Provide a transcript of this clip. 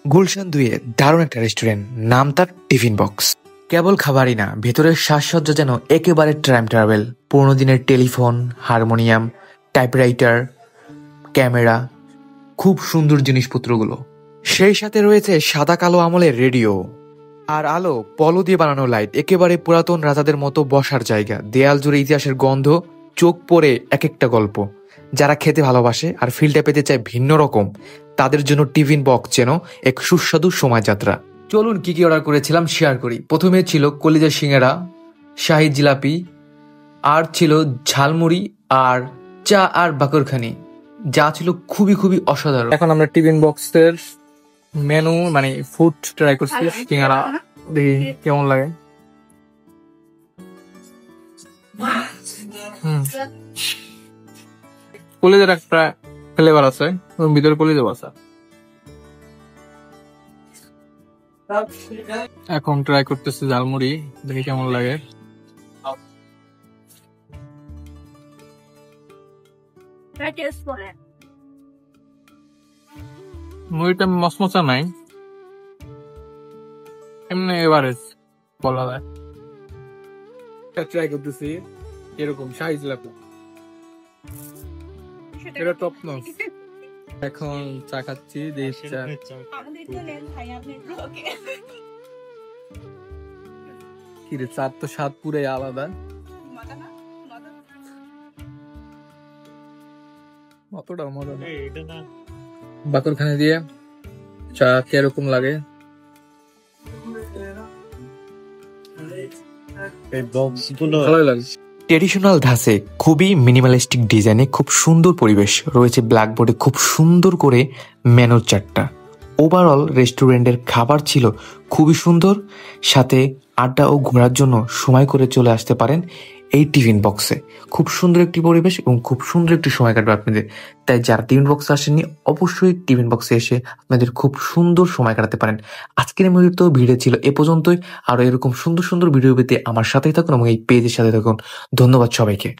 গুলশান 2-এ দারুণ একটা রেস্টুরেন্ট, নাম তার টিফিন বক্স। কেবল খাবারই না, ভেতরের সাজসজ্জা যেন একেবারে টাইম ট্রাভেল। পুরোনো দিনের টেলিফোন, হারমোনিয়াম, টাইপরাইটার, ক্যামেরা, খুব সুন্দর জিনিসপত্রগুলো। সেই সাথে রয়েছে সাদা কালো আমলের রেডিও আর আলো পলো দিয়ে বানানো লাইট, একেবারে পুরাতন রাজাদের মতো বসার জায়গা। দেয়াল জুড়ে ইতিহাসের গন্ধ, চোখ পড়ে এক একটা গল্প। যারা খেতে ভালোবাসে আর ফিলটা পেতে চায় ভিন্ন রকম, তাদের জন্য টিফিন বক্স যেন এক সুস্বাদু সময় যাত্রা। চলুন কি কি অর্ডার করেছিলাম শেয়ার করি। প্রথমে ছিল কলিজা সিঙ্গারা, শাহি জিলাপি, আর ছিল ঝালমুড়ি আর চা আর বাকরখানি, যা ছিল খুবই খুবই অসাধারণ। এখন আমরা টিফিন বক্সের মেনু মানে ফুড ট্রাই করছি। সিঙ্গারা দেখি কেমন লাগে। কলিজার একটা ফ্লেভার আছে, ভিতরে কলিজা বাসা। এখন ট্রাই করতেছি ঝালমুড়ি, দেখি কেমন লাগে। মুড়িটা মশমশা নাই, এমনি এভারেজ বলা যায়। ট্রাই করতেছি এরকম শাহি জিলাপি, এটা টপ নচ। এখন চা খাচ্ছি, চার তো স্বাদ পুরাই আলাদা। অতটা মজা না। বাকরখানি দিয়ে চা কিরকম লাগে? ভালোই লাগে। ট্রেডিশনাল ধাঁচে খুবই মিনিমালিস্টিক ডিজাইনে খুব সুন্দর পরিবেশ রয়েছে। ব্ল্যাকবোর্ডে খুব সুন্দর করে মেনুর চার্টটা। ওভারঅল রেস্টুরেন্টের খাবার ছিল খুবই সুন্দর, সাথে আড্ডা ও ঘোরার জন্য সময় করে চলে আসতে পারেন এই টিফিন বক্সে। খুব সুন্দর একটি পরিবেশ এবং খুব সুন্দর একটি সময় কাটবে আপনাদের। তাই যারা টিফিন বক্সে আসেননি, অবশ্যই টিফিন বক্সে এসে আপনাদের খুব সুন্দর সময় কাটাতে পারেন। আজকের মূলত ভিডিও ছিল এ পর্যন্তই। আরও এরকম সুন্দর সুন্দর ভিডিও পেতে আমার সাথেই থাকুন এবং এই পেজের সাথে থাকুন। ধন্যবাদ সবাইকে।